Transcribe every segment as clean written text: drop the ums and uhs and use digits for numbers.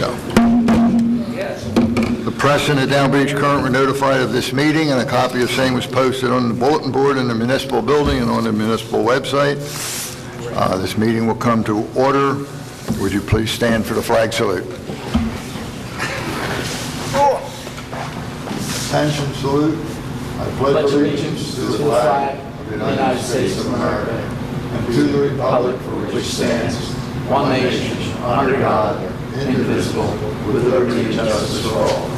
Go. The press in the Down Beach Current were notified of this meeting, and a copy of same was posted on the bulletin board in the municipal building and on the municipal website. This meeting will come to order. Would you please stand for the flag salute? Attention salute. I pledge allegiance to the flag of the United States of America and to the republic for which stands one nation, under God, indivisible, with liberty and justice for all.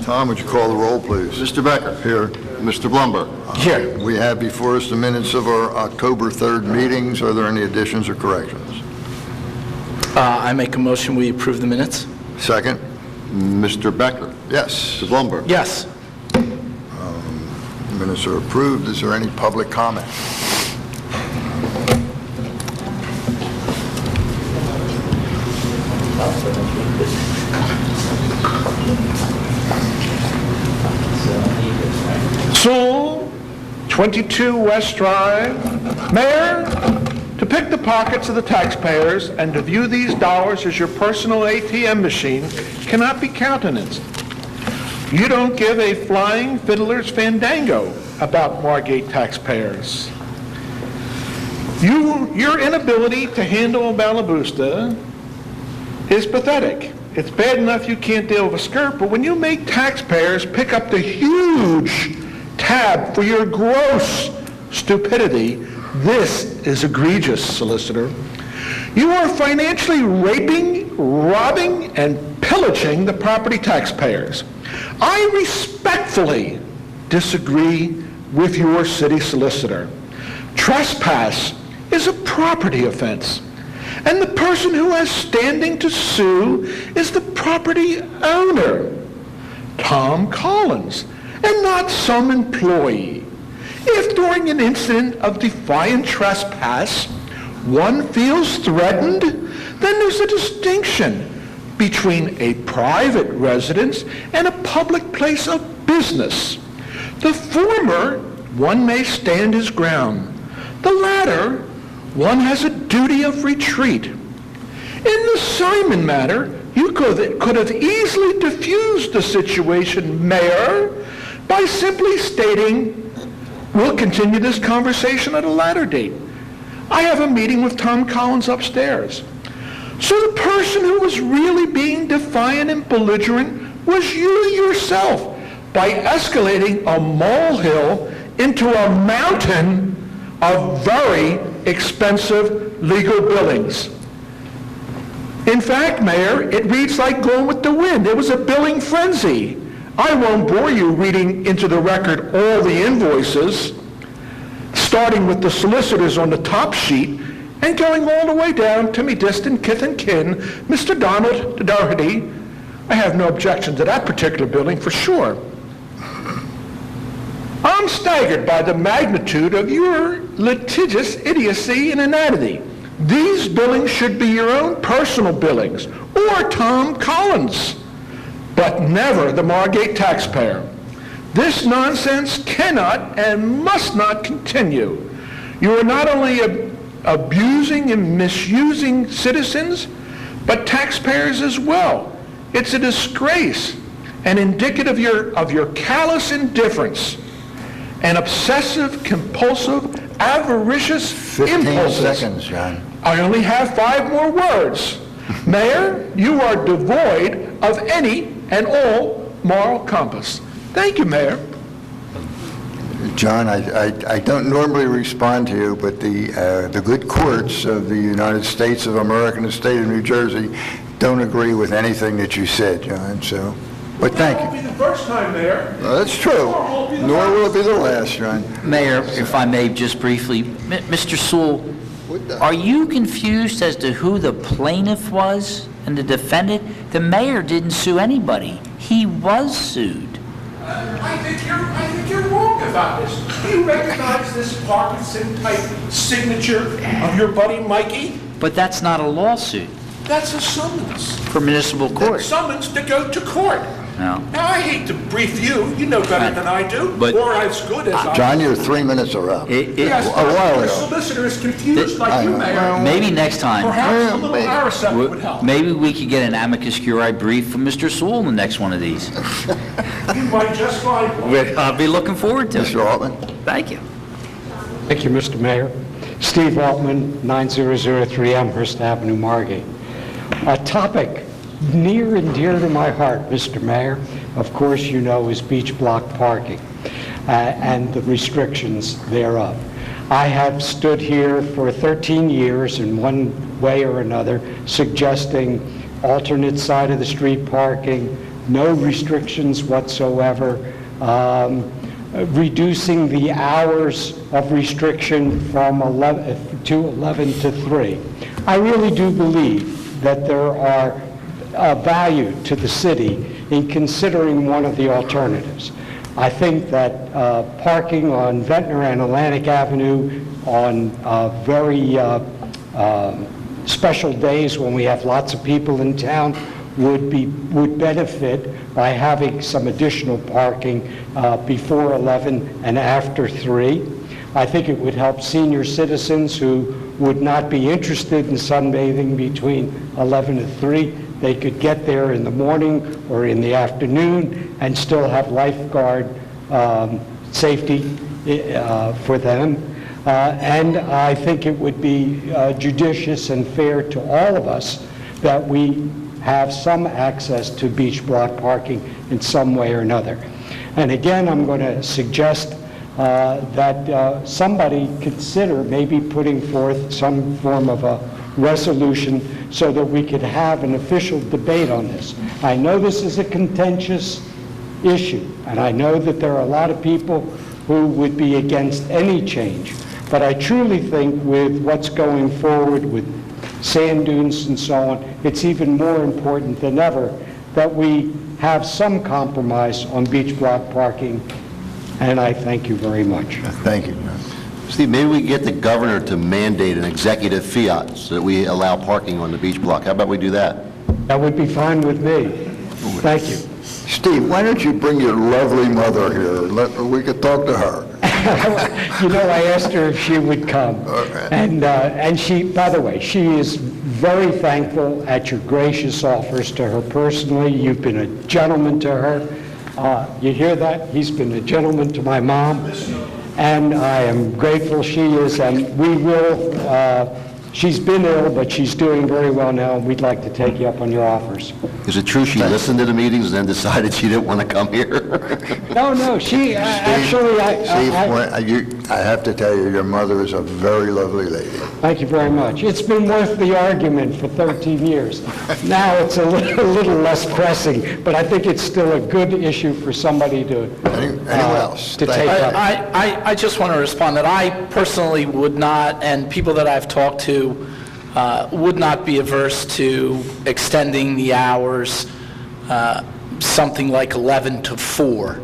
Tom, would you call the roll, please? Mr. Becker. Here. Mr. Blumberg. Here. We have before us the minutes of our October 3rd meetings. Are there any additions or corrections? I make a motion we approve the minutes. Second? Mr. Becker. Yes. Mr. Blumberg. Yes. Minutes are approved. Is there any public comment? Sewell, 22 West Drive. Mayor, to pick the pockets of the taxpayers and to view these dollars as your personal ATM machine cannot be countenanced. You don't give a flying fiddler's fandango about Margate taxpayers. Your inability to handle Malabusta is pathetic. It's bad enough you can't deal with a skirt, but when you make taxpayers pick up the huge tab for your gross stupidity, this is egregious, solicitor. You are financially raping, robbing, and pillaging the property taxpayers. I respectfully disagree with your city solicitor. Trespass is a property offense, and the person who has standing to sue is the property owner, Tom Collins, and not some employee. If during an incident of defiant trespass one feels threatened, then there's a distinction between a private residence and a public place of business. The former, one may stand his ground. The latter, one has a duty of retreat. In the Simon matter, you could have easily diffused the situation, Mayor, by simply stating, we'll continue this conversation at a later date. I have a meeting with Tom Collins upstairs. So the person who was really being defiant and belligerent was you yourself by escalating a molehill into a mountain of very expensive legal billings. In fact, Mayor, it reads like going with the wind. It was a billing frenzy. I won't bore you reading into the record all the invoices, starting with the solicitors on the top sheet and going all the way down to me distant kith and kin, Mr. Donald Doherty. I have no objection to that particular billing for sure. I'm staggered by the magnitude of your litigious idiocy and inanity. These billings should be your own personal billings, or Tom Collins, but never the Margate taxpayer. This nonsense cannot and must not continue. You are not only abusing and misusing citizens, but taxpayers as well. It's a disgrace and indicative of your callous indifference and obsessive, compulsive, avaricious 15 impulses. seconds, John. I only have 5 more words. Mayor, you are devoid of any and all moral compass. Thank you, Mayor. John, I don't normally respond to you, but the good courts of the United States of America and the state of New Jersey don't agree with anything that you said, John, so, but thank you. That won't be the first time, Mayor. That's true. Nor will it be the last, John. Mayor, if I may just briefly, Mr. Sewell, are you confused as to who the plaintiff was and the defendant? The mayor didn't sue anybody. He was sued. I think you're wrong about this. Do you recognize this Parkinson-type signature of your buddy Mikey? But that's not a lawsuit That's a summons. for municipal court. Summons to go to court. No. Now, I hate to brief you, you know better than I do, But- or as good as I do. John, your 3 minutes are up. Yes, a while the ago. solicitor is confused like you, Mayor. Maybe next time. Perhaps a little RSF would help. Maybe we could get an amicus curiae brief from Mr. Sewell in the next one of these. You might just find one. I'll be looking forward to it. Mr. Altman? Thank you. Thank you, Mr. Mayor. Steve Altman, 9003 Amherst Avenue, Margate. A topic near and dear to my heart, Mr. Mayor, of course you know, is beach block parking and the restrictions thereof. I have stood here for 13 years in one way or another suggesting alternate side of the street parking, no restrictions whatsoever, reducing the hours of restriction from 11 to 3. I really do believe that there are value to the city in considering one of the alternatives. I think that parking on Ventnor and Atlantic Avenue on very special days when we have lots of people in town would benefit by having some additional parking before 11 and after 3. I think it would help senior citizens who would not be interested in sunbathing between 11 and 3. They could get there in the morning or in the afternoon and still have lifeguard safety for them. And I think it would be judicious and fair to all of us that we have some access to beach block parking in some way or another. And again, I'm going to suggest that somebody consider maybe putting forth some form of a resolution so that we could have an official debate on this. I know this is a contentious issue, and I know that there are a lot of people who would be against any change, but I truly think with what's going forward with sand dunes and so on, it's even more important than ever that we have some compromise on beach block parking, and I thank you very much. Thank you. Steve, maybe we get the governor to mandate an executive fiat so that we allow parking on the beach block. How about we do that? That would be fine with me. Thank you. Steve, why don't you bring your lovely mother here? We could talk to her. You know, I asked her if she would come. And she, by the way, she is very thankful at your gracious offers to her personally. You've been a gentleman to her. You hear that? He's been a gentleman to my mom. And I am grateful she is, and we will, she's been ill, but she's doing very well now, and we'd like to take you up on your offers. Is it true she listened to the meetings and then decided she didn't want to come here? No, she, actually, Steve, I have to tell you, your mother is a very lovely lady. Thank you very much. It's been worth the argument for 13 years. Now it's a little less pressing, but I think it's still a good issue for somebody to Anyone else? to take up. I just want to respond that I personally would not, and people that I've talked to would not be averse to extending the hours something like 11 to 4.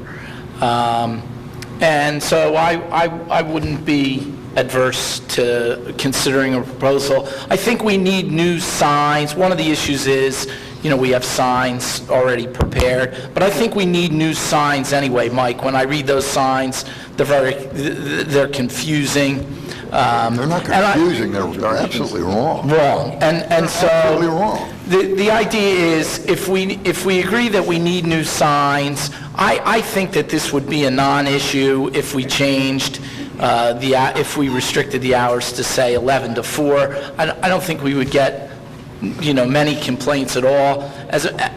And so I wouldn't be adverse to considering a proposal. I think we need new signs. One of the issues is, you know, we have signs already prepared, but I think we need new signs anyway, Mike. When I read those signs, they're confusing. They're not confusing, they're absolutely wrong. Wrong. And so Absolutely wrong. the idea is if we agree that we need new signs, I think that this would be a non-issue if we changed if we restricted the hours to say 11 to 4. I don't think we would get, you know, many complaints at all.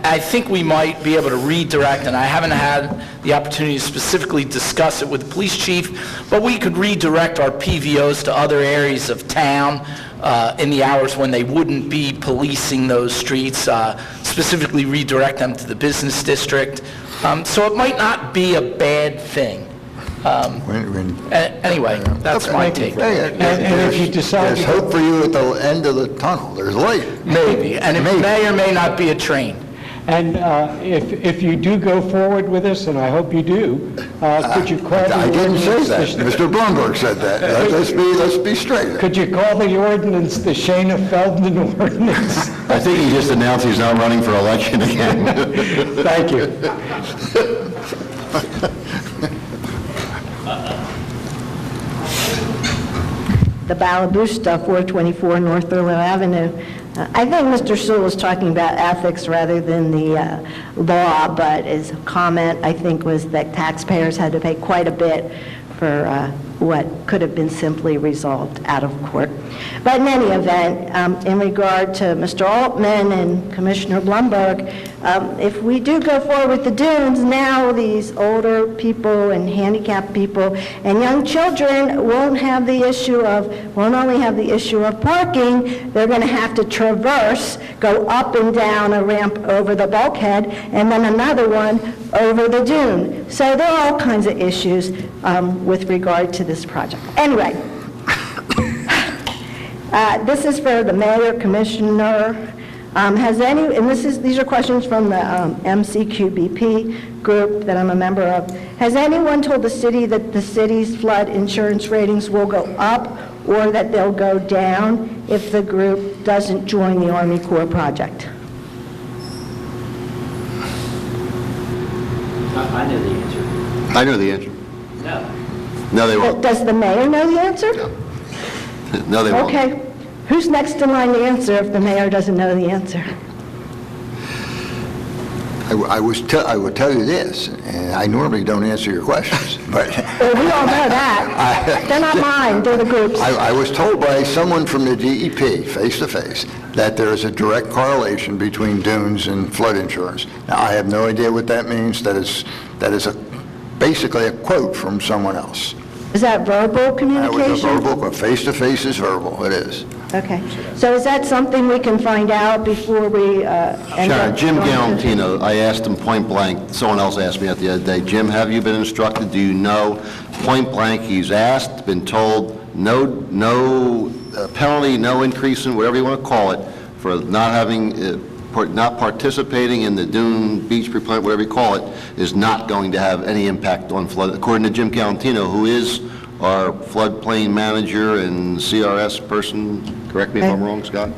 I think we might be able to redirect, and I haven't had the opportunity to specifically discuss it with the police chief, but we could redirect our PVOs to other areas of town in the hours when they wouldn't be policing those streets, specifically redirect them to the business district. So it might not be a bad thing. Anyway, that's my take. And if you decide There's hope for you at the end of the tunnel. There's light. Maybe, and it may or may not be a train. And if you do go forward with this, and I hope you do, could you call the I didn't say ordinance that. Mr. Blumberg said that. Let's be straight. Could you call the ordinance the Shana Feldman ordinance? I think he just announced he's not running for election again. Thank you. The Balabusta, 424 North Thurlow Avenue. I think Mr. Sewell was talking about ethics rather than the law, but his comment, I think, was that taxpayers had to pay quite a bit for what could have been simply resolved out of court. But in any event, in regard to Mr. Altman and Commissioner Blumberg, if we do go forward with the dunes, now these older people and handicapped people and young children won't have the issue of, won't only have the issue of parking, they're going to have to traverse, go up and down a ramp over the bulkhead, and then another one over the dune. So there are all kinds of issues with regard to this project. Anyway, this is for the mayor, commissioner. Has any, and these are questions from the MCQBP group that I'm a member of. Has anyone told the city that the city's flood insurance ratings will go up or that they'll go down if the group doesn't join the Army Corps project? I know the answer. I know the answer. No. No, they won't. Does the mayor know the answer? No, they won't. Okay. Who's next in line to answer if the mayor doesn't know the answer? I would tell you this, and I normally don't answer your questions, but Well, we all know that. They're not mine, they're the group's. I was told by someone from the DEP, face-to-face, that there is a direct correlation between dunes and flood insurance. Now, I have no idea what that means. That is basically a quote from someone else. Is that verbal That communication? was a verbal, but face-to-face is verbal, it is. Okay. So is that something we can find out before we end Sharon, up... Jim Galantino, I asked him point blank, someone else asked me that the other day, Jim, have you been instructed, do you know? Point blank, he's asked, been told, no penalty, no increase in whatever you want to call it, for not having, not participating in the dune, beach replant, whatever you call it, is not going to have any impact on flood. According to Jim Galantino, who is our floodplain manager and CRS person, correct me if I'm wrong, Scott?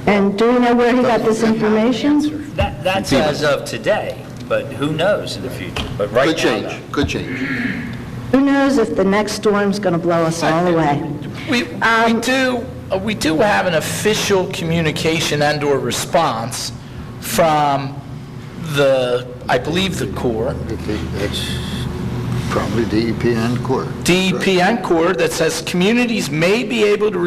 And do we know where he got this information? That's as of today, but who knows in the future? But right Could now, change, could change. Who knows if the next storm's going to blow us all away? We do have an official communication and/or response from I believe the Corps, It's probably DEP and Corps. DEP and Corps, that says communities may be able to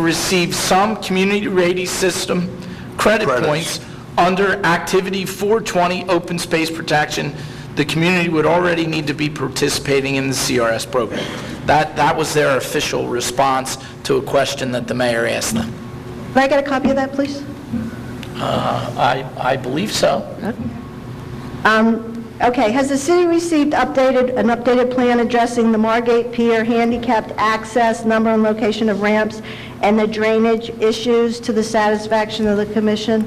receive some community rating system credit Credits. points under Activity 420 Open Space Protection. The community would already need to be participating in the CRS program. That was their official response to a question that the mayor asked them. Can I get a copy of that, please? I believe so. Okay, has the city received an updated plan addressing the Margate Pier handicapped access, number and location of ramps, and the drainage issues to the satisfaction of the commission?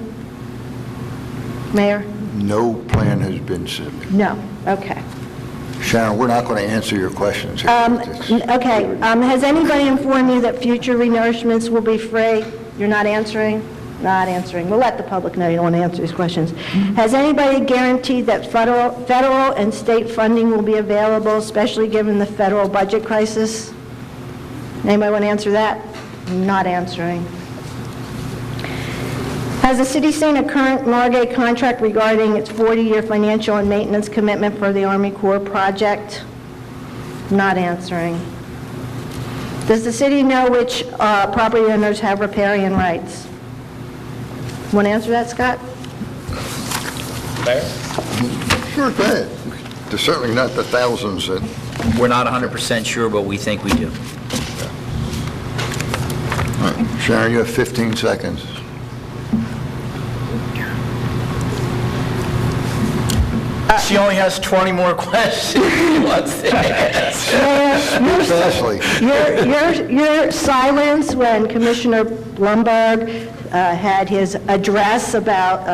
Mayor? No plan has been submitted. No, okay. Sharon, we're not going to answer your questions here. Okay, has anybody informed you that future renourishments will be free? You're not answering? Not answering. We'll let the public know you don't want to answer these questions. Has anybody guaranteed that federal and state funding will be available, especially given the federal budget crisis? Anybody want to answer that? Not answering. Has the city seen a current Margate contract regarding its 40-year financial and maintenance commitment for the Army Corps project? Not answering. Does the city know which property owners have riparian rights? Want to answer that, Scott? Mayor? Sure, go ahead. There's certainly not the thousands that... We're not 100% sure, but we think we do. All right. Sharon, you have 15 seconds. She only has 20 more questions she wants to ask. Ashley. Your silence when Commissioner Blumberg had his address about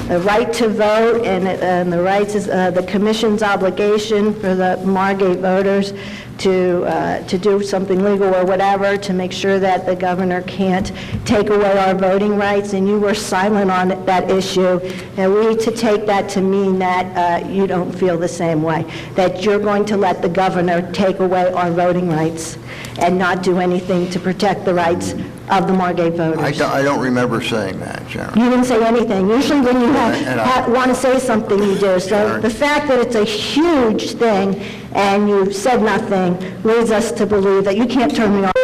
the right to vote and the rights, the commission's obligation for the Margate voters to do something legal or whatever to make sure that the governor can't take away our voting rights, and you were silent on that issue, and we need to take that to mean that you don't feel the same way, that you're going to let the governor take away our voting rights and not do anything to protect the rights of the Margate voters. I don't remember saying that, Sharon. You didn't say anything. Usually when you And want to say something, you do. So the fact that it's a huge thing and you said nothing leads us to believe that you can't turn me off.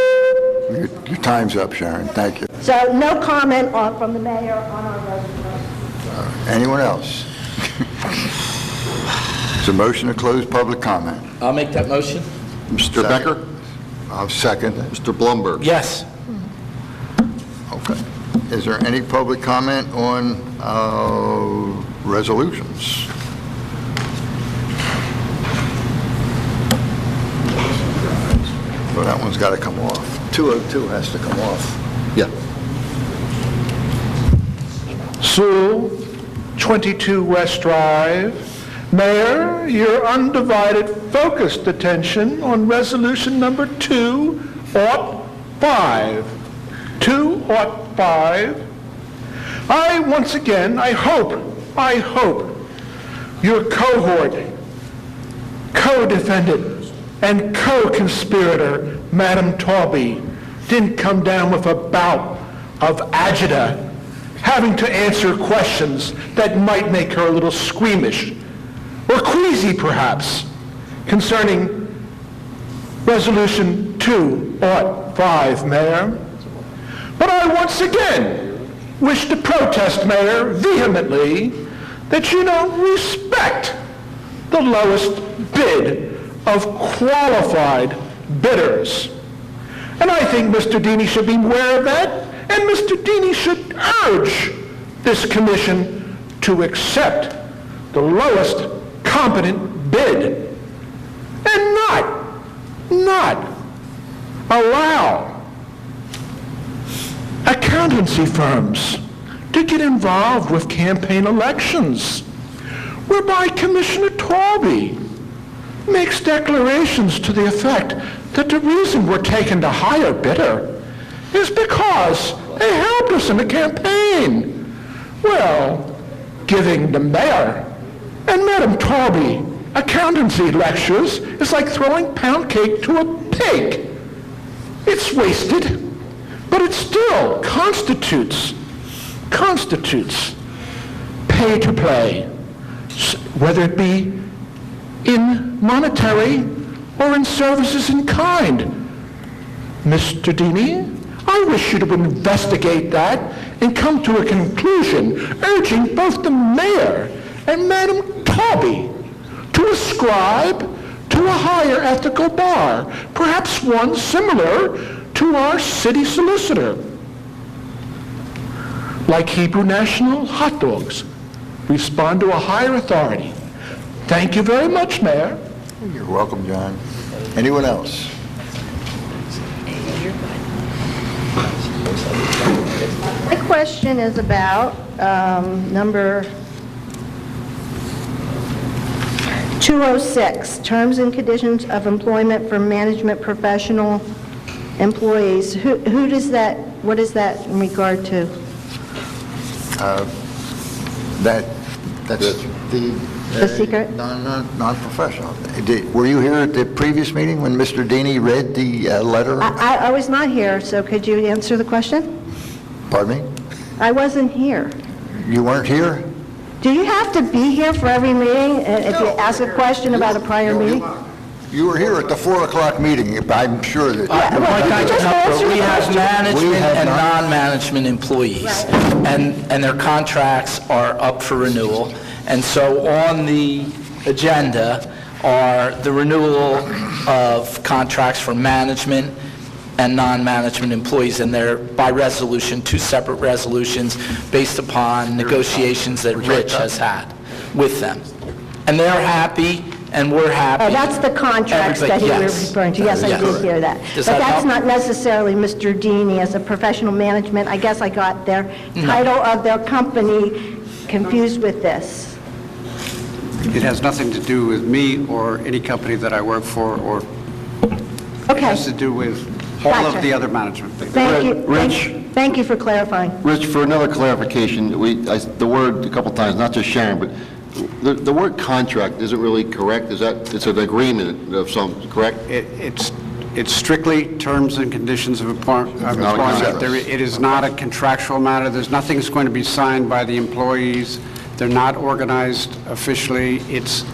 Your time's up, Sharon. Thank you. So no comment from the mayor on our resolution. Anyone else? It's a motion to close public comment. I'll make that motion. Mr. Becker? I'll second it. Mr. Blumberg? Yes. Okay. Is there any public comment on resolutions? Well, that one's got to come off. 202 has to come off. Yeah. Sewell, 22 West Drive. Mayor, your undivided, focused attention on resolution number 2/5. 2/5. Once again, I hope your cohort, co-defendant, and co-conspirator, Madam Taube, didn't come down with a bout of agita, having to answer questions that might make her a little squeamish, or queasy perhaps, concerning Resolution 2/5, Mayor. But I once again wish to protest, Mayor, vehemently, that you don't respect the lowest bid of qualified bidders. And I think Mr. Deeney should be aware of that, and Mr. Deeney should urge this commission to accept the lowest competent bid and not allow accountancy firms to get involved with campaign elections, whereby Commissioner Taube makes declarations to the effect that the reason we're taking the higher bidder is because they helped us in the campaign. Well, giving the mayor and Madam Taube accountancy lectures is like throwing pound cake to a pig. It's wasted, but it still constitutes pay to play, whether it be in monetary or in services in kind. Mr. Deeney, I wish you to investigate that and come to a conclusion, urging both the mayor and Madam Taube to ascribe to a higher ethical bar, perhaps one similar to our city solicitor. Like Hebrew National hot dogs, respond to a higher authority. Thank you very much, Mayor. You're welcome, John. Anyone else? My question is about number 206, terms and conditions of employment for management professional employees. Who does that, what is that in regard to? That's The secret? Non-professional. Were you here at the previous meeting when Mr. Deeney read the letter? I was not here, so could you answer the question? Pardon me? I wasn't here. You weren't here? Do you have to be here for every meeting if you ask a question about a prior meeting? You were here at the 4 o'clock meeting, I'm sure that... We have management and non-management employees, and their contracts are up for renewal. And so on the agenda are the renewal of contracts for management and non-management employees, and they're by resolution, 2 separate resolutions based upon negotiations that Rich has had with them. and they're happy, and we're happy. Oh, that's the contracts that he was referring to. Yes, I did hear that. Does But that that's help? not necessarily Mr. Deeney as a professional management. I guess I got their title of their company confused with this. It has nothing to do with me or any company that I work for, or it Okay, has to do with all Gotcha. of the other management things. thank you. Rich. Thank you for clarifying. Rich, for another clarification, the word a couple times, not just Sharon, but the word contract isn't really correct, is that, it's an agreement of some, correct? It's strictly terms and conditions of employment. It is not a contractual matter. There's nothing that's going to be signed by the employees. They're not organized officially. It's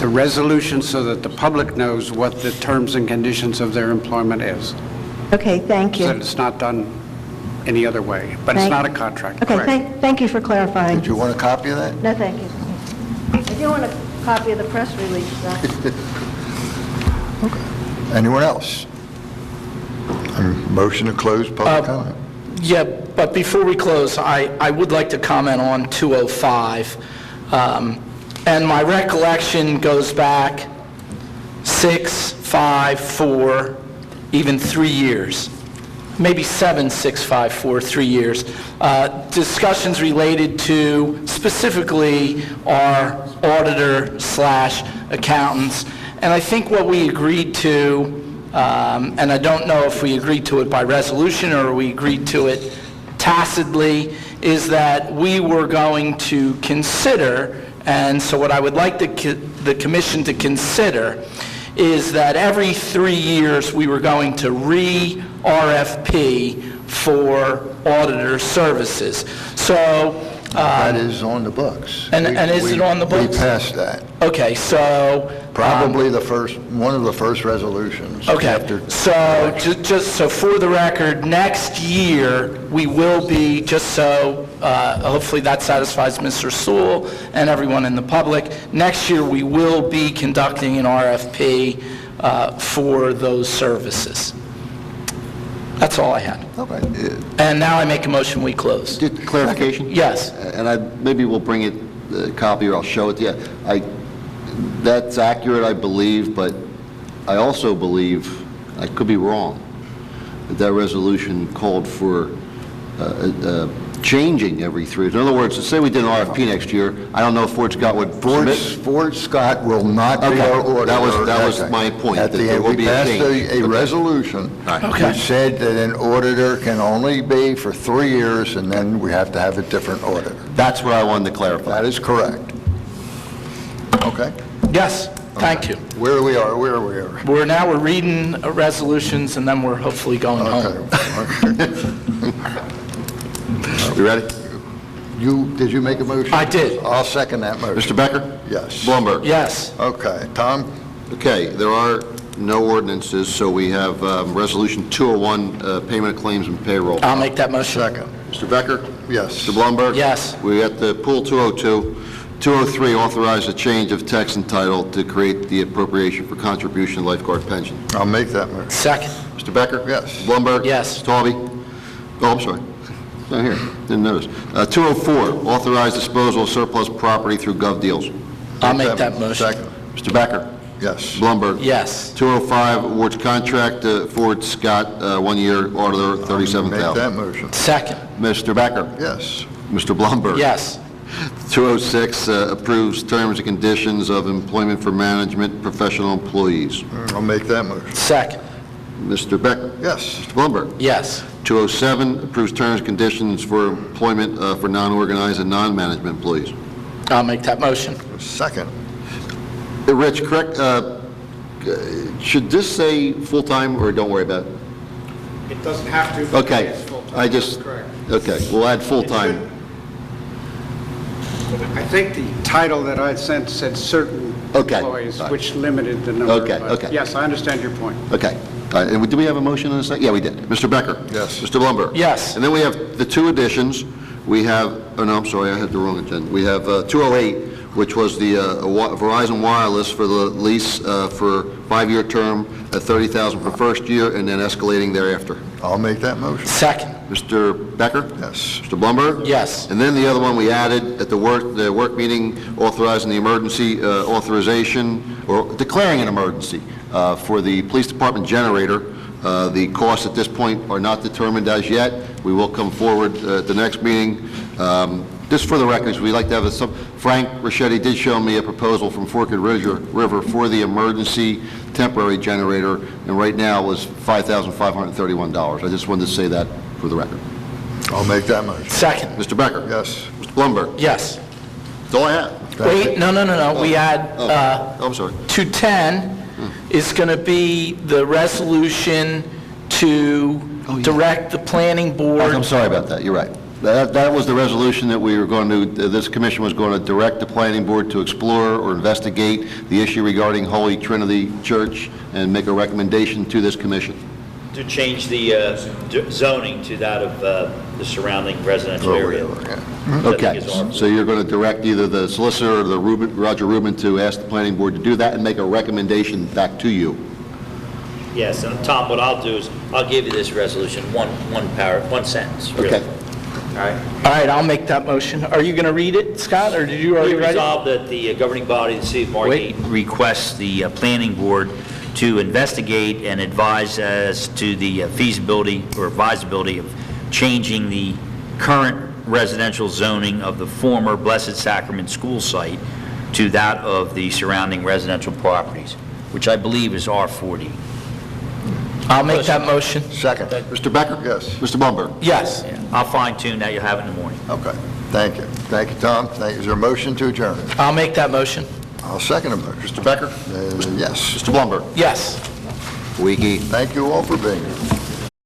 a resolution so that the public knows what the terms and conditions of their employment is. Okay, thank So that you. it's not done any other way. But it's Thank- not a contract, Okay, correct? thank you for clarifying. Did you want a copy of that? No, thank you. I do want a copy of the press release, though. Anyone else? Motion to close public comment. Yeah, but before we close, I would like to comment on 205. And my recollection goes back 6, 5, 4, even 3 years. Maybe 7, 6, 5, 4, 3 years. Discussions related to specifically our auditor/accountants. And I think what we agreed to, and I don't know if we agreed to it by resolution or we agreed to it tacitly, is that we were going to consider, and so what I would like the commission to consider is that every 3 years we were going to re-RFP for auditor services. So, That is on the books. and is it on the books? We passed that. Okay, so... Probably one of the first resolutions. Okay, after- so just so for the record, next year, we will be, just so hopefully that satisfies Mr. Sewell and everyone in the public, next year we will be conducting an RFP for those services. That's all I had. Okay. And now I make a motion, we close. Just clarification? Yes. And maybe we'll bring it, a copy, or I'll show it to you. That's accurate, I believe, but I also believe, I could be wrong, that resolution called for changing every 3 years. In other words, say we did an RFP next year, I don't know if Fort Scott would submit. Fort Scott will not be Okay. our auditor. That was Okay. my point, At that the there end, will we be a passed change. a resolution Okay. which said that an auditor can only be for 3 years, and then we have to have a different auditor. That's what I wanted to clarify. That is correct. Okay? Yes, thank you. Where we are. We're reading resolutions, and then we're hopefully going home. Okay. You ready? Did you make a motion? I did. I'll second that motion. Mr. Becker? Yes. Blumberg? Yes. Okay. Tom? Okay, there are no ordinances, so we have Resolution 201, payment of claims and payroll. I'll make that motion. Second. Mr. Becker? Yes. Mr. Blumberg? Yes. We got the Pool 202. 203, authorize a change of text and title to create the appropriation for contribution lifeguard pension. I'll make that motion. Second. Mr. Becker? Yes. Blumberg? Yes. Taube? Oh, I'm sorry. It's not here. Didn't notice. 204, authorize disposal of surplus property through gov deals. I'll make that motion. Second. Mr. Becker? Yes. Blumberg? Yes. 205, awards contract to Ford Scott, 1-year auditor, Make $37,000. that motion. Second. Mr. Becker? Yes. Mr. Blumberg? Yes. 206, approves terms and conditions of employment for management professional employees. I'll make that motion. Second. Mr. Becker? Yes. Mr. Blumberg? Yes. 207, approves terms and conditions for employment for non-organized and non-management employees. I'll make that motion. Second. Rich, correct, should this say full-time, or don't worry about it? It doesn't have to. but Okay, it's full-time. I just, Correct. okay, we'll add full-time. I think the title that I sent said certain Okay. employees, which limited the number. Okay, but okay. Yes, I understand your point. Okay. And do we have a motion in a second? Yeah, we did. Mr. Becker? Yes. Mr. Blumberg? Yes. And then we have the two additions. We have, oh no, I'm sorry, I had the wrong agenda. We have 208, which was the Verizon Wireless for the lease for 5-year term at $30,000 for first year and then escalating thereafter. I'll make that motion. Second. Mr. Becker? Yes. Mr. Blumberg? Yes. And then the other one we added at the work meeting, authorizing the emergency authorization, or declaring an emergency for the police department generator. The costs at this point are not determined as yet. We will come forward at the next meeting. Just for the records, we'd like to have Frank Rachetti did show me a proposal from Forked River for the emergency temporary generator, and right now it was $5,531. I just wanted to say that for the record. I'll make that motion. Second. Mr. Becker? Yes. Mr. Blumberg? Yes. That's all I have. Wait, no. We had, Oh, I'm sorry. 210 is going to be the resolution to direct the planning board. I'm sorry about that, you're right. That was the resolution that we were going to, this commission was going to direct the planning board to explore or investigate the issue regarding Holy Trinity Church and make a recommendation to this commission. To change the zoning to that of the surrounding residential area. Okay, so you're going to direct either the solicitor or the Roger Rubin to ask the planning board to do that and make a recommendation back to you. Yes, and Tom, what I'll do is, I'll give you this resolution, one sentence, really. Okay. All right? All right, I'll make that motion. Are you going to read it, Scott, or did you already We write it? resolve that the governing body of the city of Margate Requests the planning board to investigate and advise as to the feasibility or advisability of changing the current residential zoning of the former Blessed Sacrament school site to that of the surrounding residential properties, which I believe is R40. I'll make that motion. Second. Mr. Becker? Yes. Mr. Blumberg? Yes. I'll fine tune that, you'll have it in the morning. Okay. Thank you. Thank you, Tom. Thank you. Is there a motion to adjourn? I'll make that motion. I'll second the motion. Mr. Becker? Yes. Mr. Blumberg? Yes. Wiki. Thank you all for being here.